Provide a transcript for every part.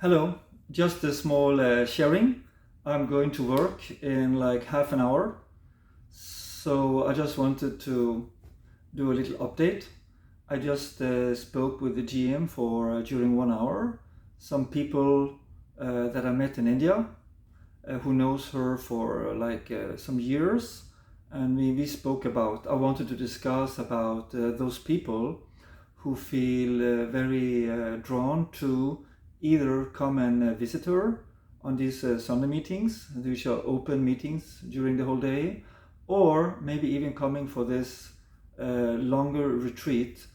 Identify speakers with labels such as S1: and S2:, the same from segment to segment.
S1: Hello, just a small sharing. I'm going to work in like half an hour, so I just wanted to do a little update. I just spoke with the GM for during 1 hour. Some people that I met in India who knows her for some years, and we spoke about. I wanted to discuss about those people who feel very drawn to either come and visit her on these Sunday meetings, which are open meetings during the whole day, or maybe even coming for this longer retreat.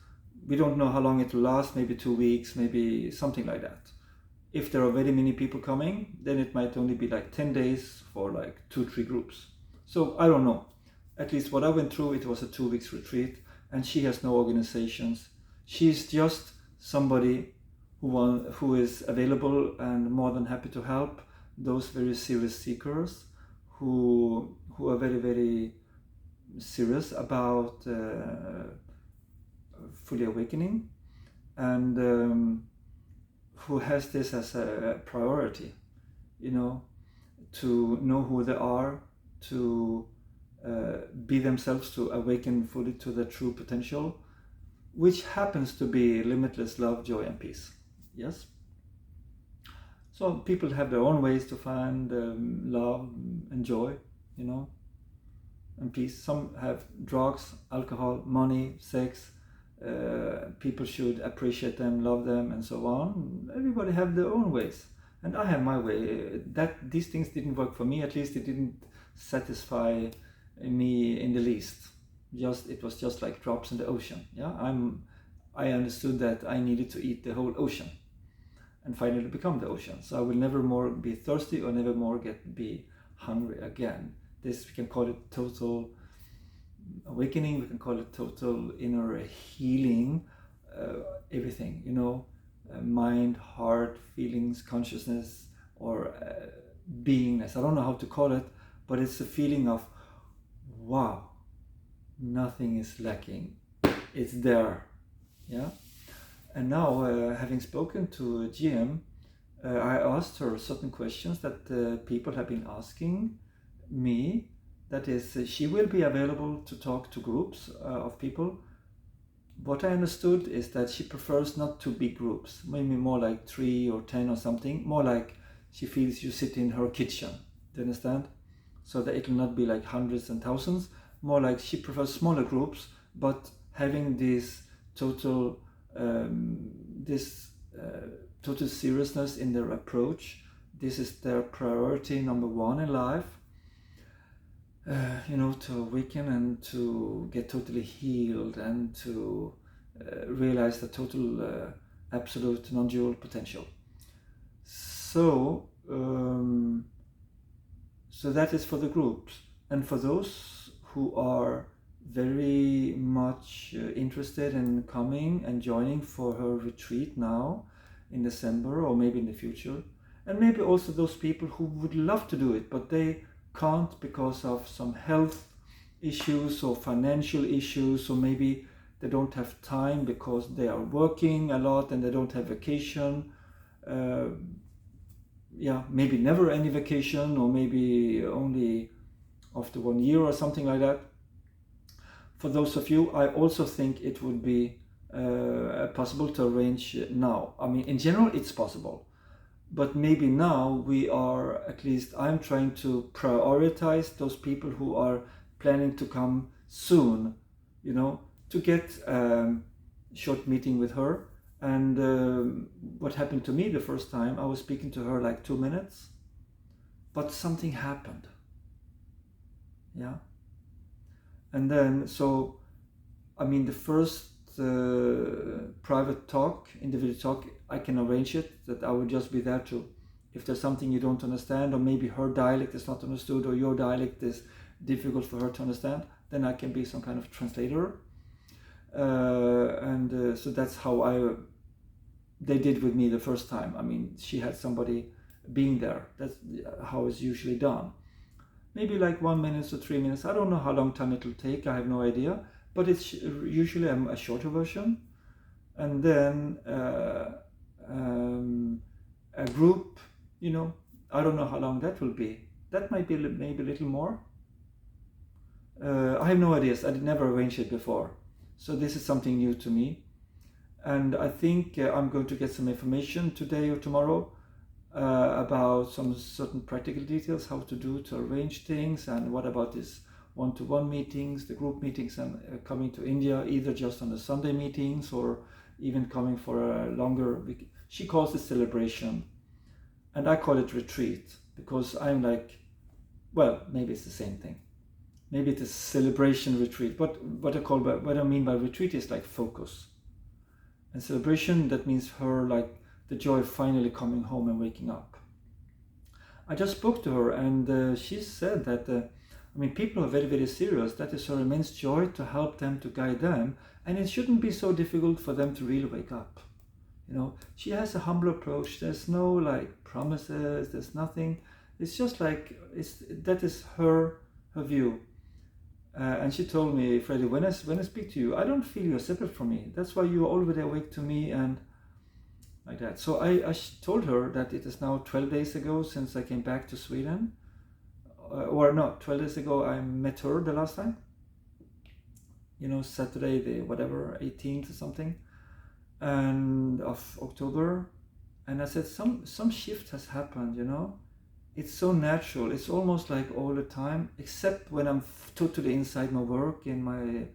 S1: We don't know how long it will last, maybe 2 weeks, maybe something like that. If there are very many people coming, then it might only be like 10 days for like 2-3 groups. So I don't know. At least what I went through, it was a 2 weeks retreat, and she has no organizations. She's just somebody who is available and more than happy to help those very serious seekers who are very, very serious about fully awakening, and who has this as a priority, to know who they are, to be themselves, to awaken fully to their true potential, which happens to be limitless love, joy, and peace. Yes. So people have their own ways to find love and joy, and peace. Some have drugs, alcohol, money, sex. People should appreciate them, love them, and so on. Everybody have their own ways, and I have my way. That these things didn't work for me. At least it didn't satisfy me in the least. It was just like drops in the ocean. Yeah, I understood that I needed to eat the whole ocean and finally become the ocean. So I will never more be thirsty or never more be hungry again. This, we can call it total awakening, we can call it total inner healing, everything, mind, heart, feelings, consciousness, or beingness. I don't know how to call it, but it's a feeling of, wow, nothing is lacking. It's there. Yeah. And now, having spoken to a GM, I asked her certain questions that people have been asking me. That is, she will be available to talk to groups of people. What I understood is that she prefers not to be groups, maybe more like 3 or 10 or something, more like she feels you sit in her kitchen. Do you understand? So that it will not be like hundreds and thousands, more like she prefers smaller groups, but having this total total seriousness in their approach. This is their priority number 1 in life, to awaken and to get totally healed and to realize the total absolute non-dual potential. So that is for the groups, and for those who are very much interested in coming and joining for her retreat now in December, or maybe in the future, and maybe also those people who would love to do it but they can't because of some health issues or financial issues, or maybe they don't have time because they are working a lot and they don't have vacation, maybe never any vacation, or maybe only after 1 year or something like that. For those of you, I also think it would be possible to arrange now. I mean, in general, it's possible. But maybe now I'm trying to prioritize those people who are planning to come soon, to get a short meeting with her. And what happened to me the first time, I was speaking to her like 2 minutes, but something happened. Yeah. And then, the first private talk, individual talk, I can arrange it, that I will just be there to, if there's something you don't understand, or maybe her dialect is not understood, or your dialect is difficult for her to understand, then I can be some kind of translator. So that's how they did with me the first time. I mean, she had somebody being there. That's how it's usually done. Maybe like 1 minute or 3 minutes. I don't know how long time it will take. I have no idea. But it's usually a shorter version. And then a group, I don't know how long that will be. That might be maybe a little more. I have no ideas. I did never arranged it before. So this is something new to me. And I think I'm going to get some information today or tomorrow about some certain practical details, how to do to arrange things, and what about this one-to-one meetings, the group meetings, and coming to India, either just on the Sunday meetings or even coming for a longer, she calls it celebration, and I call it retreat, because I'm like, well, maybe it's the same thing. Maybe it's a celebration retreat, but what I mean by retreat is like focus. And celebration, that means her like the joy of finally coming home and waking up. I just spoke to her, and she said that people are very, very serious. That is her immense joy to help them, to guide them, and it shouldn't be so difficult for them to really wake up. She has a humble approach. There's no like promises. There's nothing. It's just like that is her view. And she told me, Freddy, when I speak to you, I don't feel you're separate from me. That's why you're already awake to me and like that. So I told her that it is now 12 days ago since I came back to Sweden. 12 days ago I met her the last time. Saturday, the 18th or something, and of October. And I said, some shift has happened, It's so natural. It's almost like all the time, except when I'm totally inside my work, in my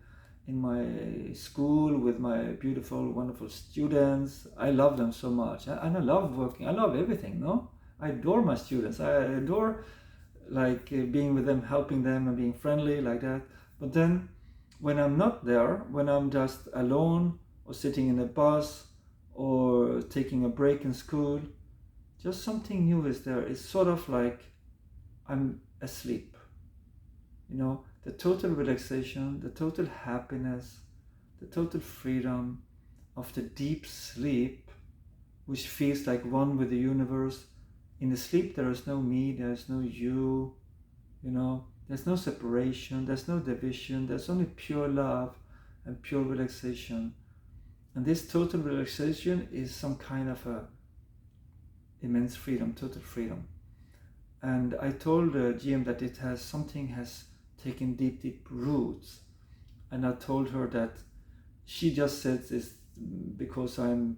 S1: school with my beautiful, wonderful students. I love them so much, and I love working. I love everything. I adore my students. I adore like being with them, helping them, and being friendly like that. But then, when I'm not there, when I'm just alone or sitting in a bus or taking a break in school, just something new is there. It's sort of like I'm asleep. The total relaxation, the total happiness, the total freedom of the deep sleep, which feels like one with the universe. In the sleep, there is no me, there is no you, there's no separation, there's no division, there's only pure love and pure relaxation. And this total relaxation is some kind of a immense freedom, total freedom. And I told GM that something has taken deep roots. And I told her that she just said this because I'm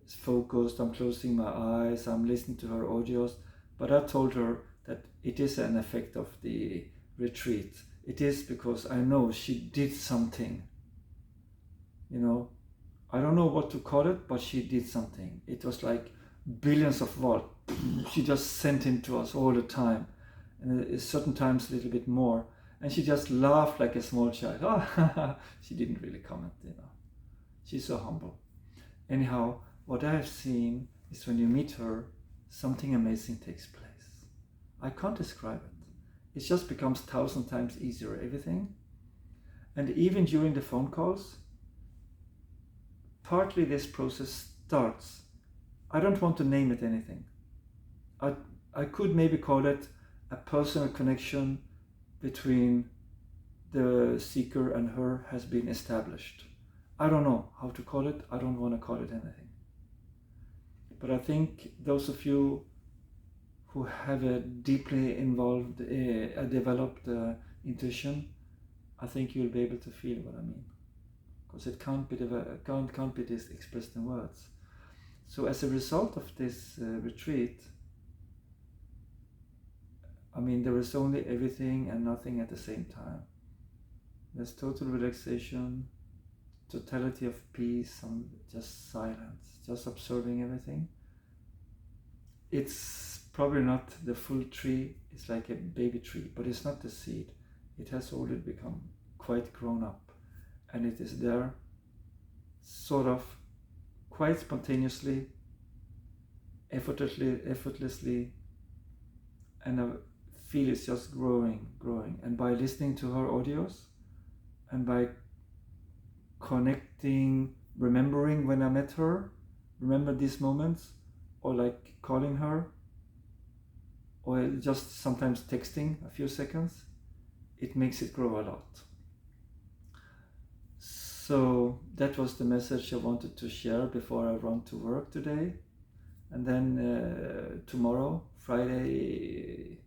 S1: focused, I'm closing my eyes, I'm listening to her audios. But I told her that it is an effect of the retreat. It is because I know she did something. I don't know what to call it, but she did something. It was like billions of volts. She just sent into us all the time, and certain times a little bit more. And she just laughed like a small child. Oh, she didn't really comment, She's so humble. Anyhow, what I have seen is when you meet her, something amazing takes place. I can't describe it. It just becomes 1,000 times easier, everything. And even during the phone calls, partly this process starts. I don't want to name it anything. I could maybe call it a personal connection between the seeker and her has been established. I don't know how to call it. I don't want to call it anything. But I think those of you who have a deeply involved, developed intuition, I think you'll be able to feel what I mean. Because it can't be this expressed in words. So as a result of this retreat, there is only everything and nothing at the same time. There's total relaxation, totality of peace, and just silence, just observing everything. It's probably not the full tree, it's like a baby tree, but it's not the seed. It has already become quite grown up, and it is there, sort of, quite spontaneously, effortlessly, and I feel it's just growing. And by listening to her audios, and by connecting, remembering when I met her, remember these moments, or like calling her, or just sometimes texting a few seconds, it makes it grow a lot. So that was the message I wanted to share before I run to work today. And then tomorrow, Friday,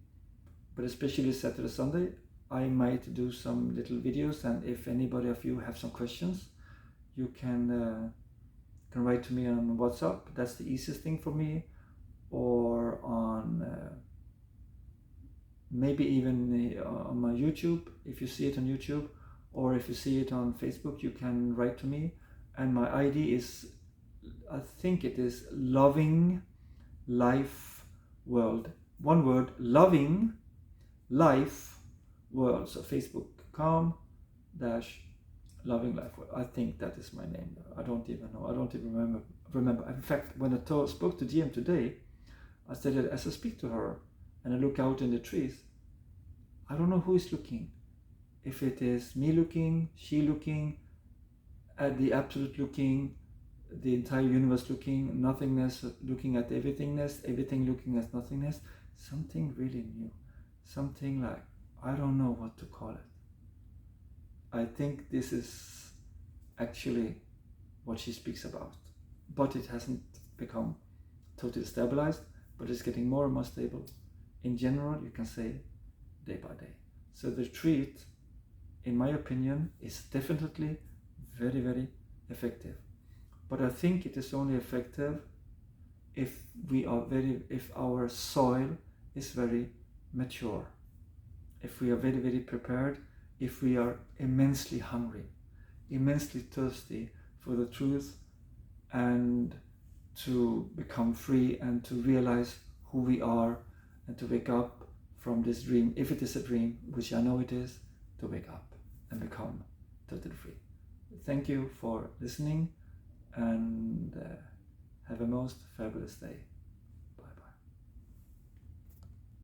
S1: but especially Saturday, Sunday, I might do some little videos. And if anybody of you have some questions, you can write to me on WhatsApp. That's the easiest thing for me, or on maybe even on my YouTube, if you see it on YouTube, or if you see it on Facebook, you can write to me. And my ID is, I think it is Loving Life World. One word, Loving Life World. So Facebook.com/ Loving Life World. I think that is my name. I don't even know. I don't even remember. In fact, when I spoke to GM today, I said that as I speak to her and I look out in the trees, I don't know who is looking. If it is me looking, she looking, at the absolute looking, the entire universe looking, nothingness looking at everythingness, everything looking at nothingness, something really new. Something like, I don't know what to call it. I think this is actually what she speaks about. But it hasn't become totally stabilized, but it's getting more and more stable. In general, you can say day by day. So the retreat, in my opinion, is definitely very, very effective. But I think it is only effective if our soil is very mature, if we are very, very prepared, if we are immensely hungry, immensely thirsty for the truth, and to become free and to realize who we are, and to wake up from this dream, if it is a dream, which I know it is, to wake up and become totally free. Thank you for listening, and have a most fabulous day.